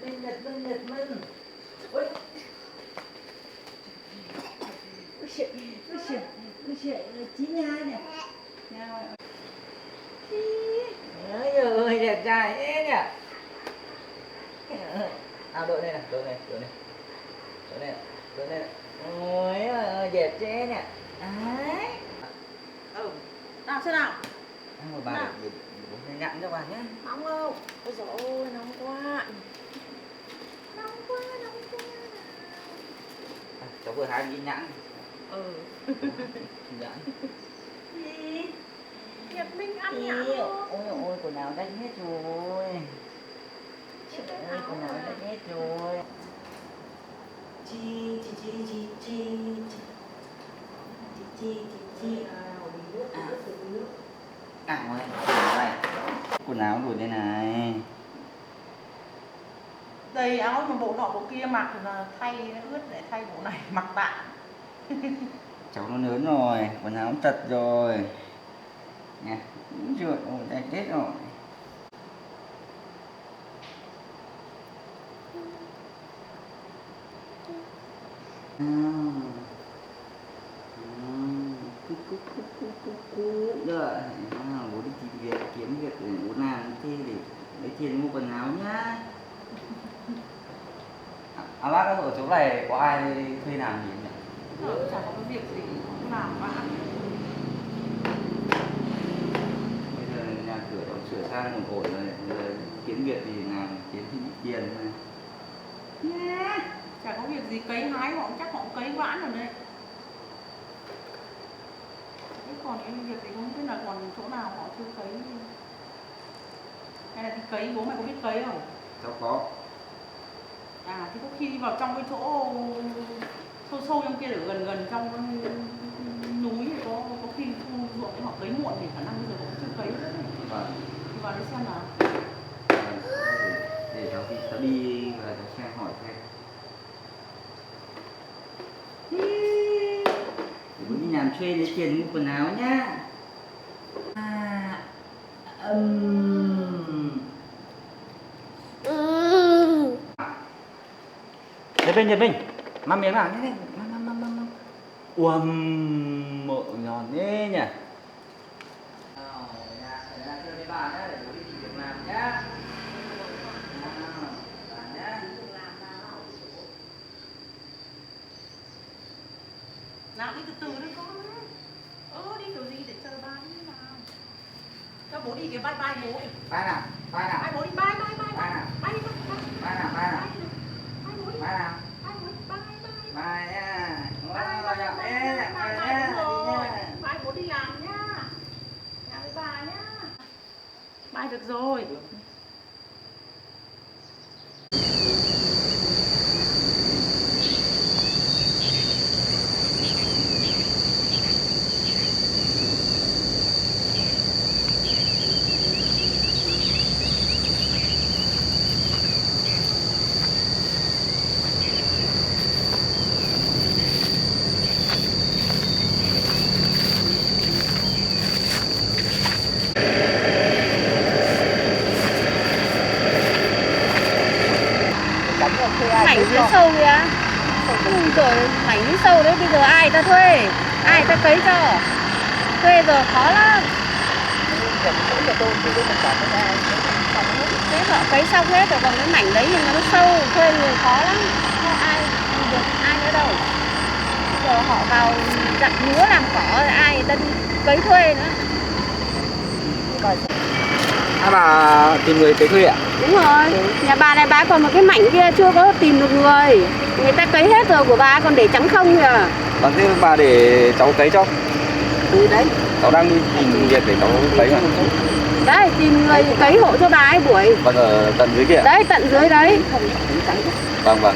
Mình. Ôi. Ôi trời, ôi trời, ôi trời, Chí Nha nè. Nha ơi. Ôi giời, đẹp trai thế nhỉ. Đội này nè, đội này. Đội này nè. Ôi ơi, đẹp thế nhỉ. Đấy. Ừ. Nào xem nào. Ăn một bà để nhặn cho bà nhé. Nóng không? Ôi dồi ôi, nóng quá. Nóng quá. Cháu vừa hái đi nhãn. Ừ. Nhãn. Gì? Nhật Minh ăn Ý, nhãn luôn. ôi quần áo rách hết rồi. Trời ơi, quần áo rách hết rồi. Chi. Này. Quần áo rồi đây này. Đây áo mà bộ nọ bộ kia mặc là thay ướt để thay bộ này mặc tạm. Cháu nó lớn rồi, quần áo cũng chật rồi. Nè, cũng rượt rồi, rách hết rồi. Được, bố đi tìm việc, kiếm việc để bố làm thế để lấy tiền mua quần áo nhá. Bác ở chỗ này có ai thuê làm gì nhỉ? Chẳng có cái việc gì cũng làm bạn. Bây giờ nhà cửa nó sửa sang ổn rồi, giờ kiếm việc thì làm kiếm thêm ít tiền thôi. Chả có việc gì cấy hái họ chắc họ cấy vãn rồi đấy. Thế còn cái việc thì không biết là còn chỗ nào họ chưa cấy. Hay là đi cấy, bố mày có biết cấy không? Cháu có. À thì có khi đi vào trong cái chỗ sâu trong kia ở gần trong núi thì có khi thu ruộng họ cấy muộn thì khả năng bây giờ cũng chưa cấy nữa. Vâng. Thì vào đấy xem nào. Để cháu đi và cháu xem hỏi xem. Để bố đi làm thuê lấy tiền mua quần áo nhá. Nhật Minh, mang miếng nào nhé. Mang. Mợ nhòn thế nhỉ. Nhà chơi với bà nhé, để bố đi tìm việc làm nhá. Nào đi từ từ đấy con. Đi kiểu gì để chờ ba đi nào. Cho bố đi cái bye bố đi. Bye nào. Bye bố đi bye. Bye nào. Bye đi con. Bye nào. Bye bố đi. Bye nào. Bye bố đi. Bye. Bye nha. Bye bố đi làm nhá. Nhà với bà nhá. Bye được rồi. Mảnh dưới sâu kìa. Rồi mảnh dưới sâu đấy bây giờ ai ta thuê, ai ta cấy cho, thuê giờ khó lắm. Thế họ cấy xong hết rồi, còn cái mảnh đấy nhưng mà nó sâu, thuê người khó lắm, không ai được ai nữa đâu. Bây giờ họ vào dặn lúa làm cỏ rồi ai người ta đi cấy thuê nữa. Bà tìm người cấy thuê ạ? Đúng rồi, nhà bà này bà còn một cái mảnh kia chưa có tìm được người. Người ta cấy hết rồi của bà còn để trắng không kìa. Vâng, thế bà để cháu cấy cho. Ừ đấy. Cháu đang đi tìm việc để cháu cấy mà. Đấy, tìm người cấy hộ cho bà ấy buổi. Vâng, ở tận dưới kia. Đấy, tận dưới đấy. Vâng.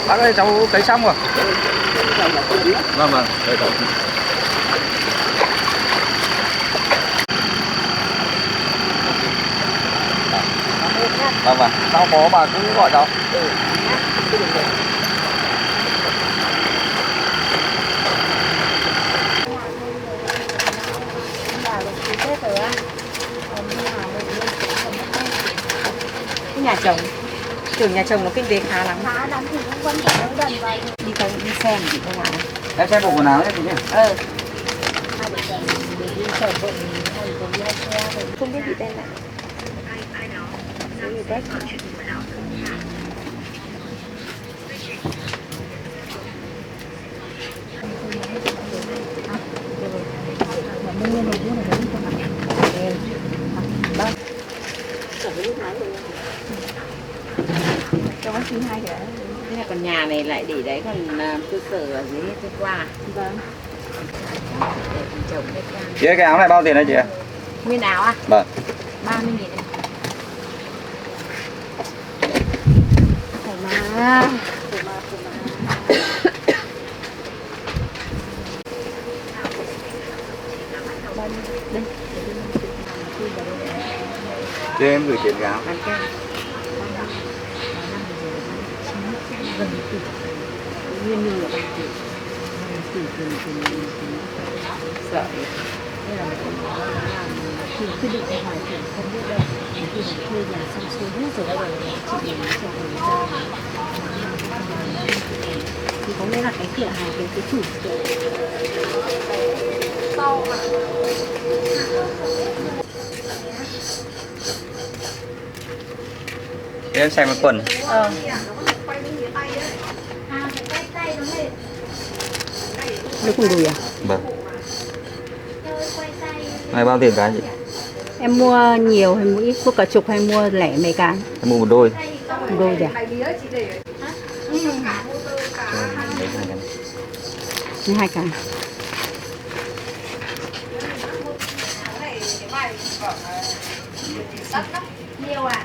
Bác ơi, cháu cấy xong rồi. Vâng vâng, đây cháu. Vâng vâng, sau có bà cứ gọi cháu. Cái nhà chồng, tưởng nhà chồng nó kinh tế khá lắm. Khá lắm thì cũng vẫn phải gần vậy. Đi xem thì không nào. Em xem bộ quần áo nhé chị nhé. Hai vợ chồng để đi chở vợ hai vợ chồng đi xe rồi. Không biết bị tên lại. Bị test. Cho bác xin hai cái. Thế là còn nhà này lại để đấy, còn cơ sở ở dưới trên qua. Vâng. Để chồng đây qua. Chị ơi, cái áo này bao tiền đấy chị ạ? Nguyên áo à? Vâng. 30.000 em. Thoải mái. Chị em gửi tiền cái áo. Bán kem. Gần tỷ. Nguyên như là 3 tỷ. 5 tỷ sợ. Đây là một cái nói là khi quyết định ra ngoài thì không biết đâu. Khi mình thuê nhà xong xuôi hết rồi đây là chị mình cho người ra. Thì có nghĩa là cái cửa hàng cái chủ sau mà Chị em xem cái quần. nó cùng đùi à? Vâng. Này bao tiền cái chị? Em mua nhiều hay mua ít, mua cả chục hay mua lẻ mấy cái? Em mua một đôi. Một đôi à? Hai cái. Nhiều à?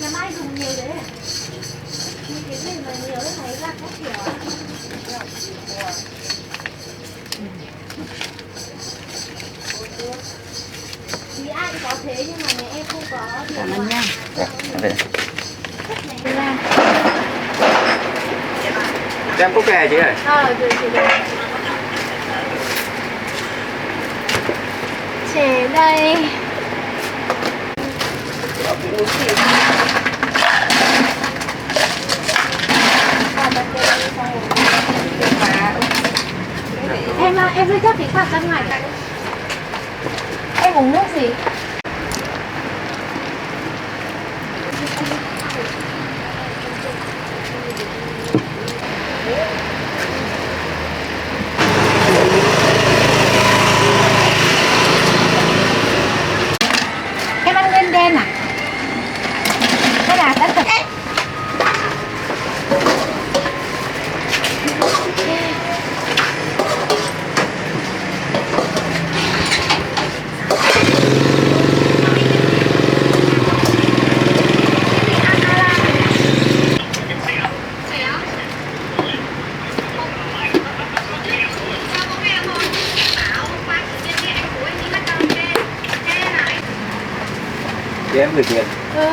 Nhà mai dùng nhiều đấy. Những cái gì mà nhiều đấy thấy là có kiểu à? Thì ai có thế nhưng mà mẹ em không có. Cảm ơn nha. Dạ, đây. Cho em cúc kè chị ơi. Rồi chị đây. Trẻ đây. Em lấy chắc thì phát ra ngoài. Em uống nước gì? Em ăn lên đen à? Hay là đã thật? Chị em gửi tiền. Ừ.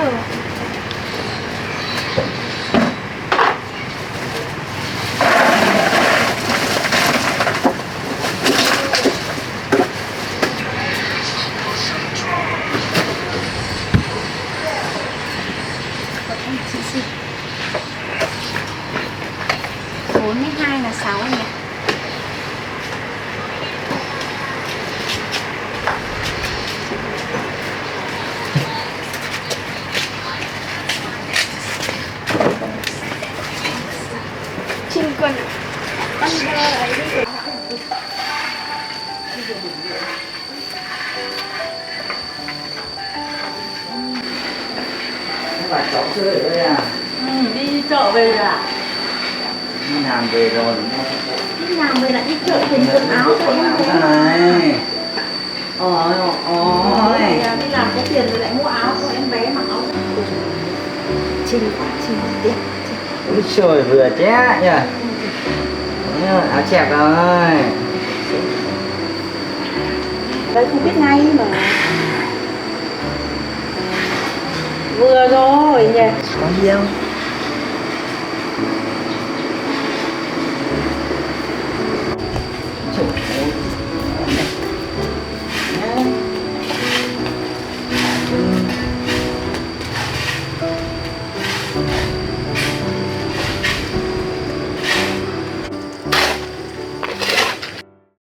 Chị xin 42 là 6 anh ạ. Chinh quân ăn ấy đi. Các bạn cháu chưa ở đây à? Đi chợ về rồi à? Đi làm về rồi. Đi làm về lại đi chợ tìm quần áo cho em thế. Này. Ôi ôi. Đi làm có tiền rồi lại mua áo cho em bé mặc áo. Trinh đẹp. Ôi trời vừa té nhỉ. Áo chẹp rồi. Đấy không biết ngay mà. Vừa rồi nhỉ. Có gì không?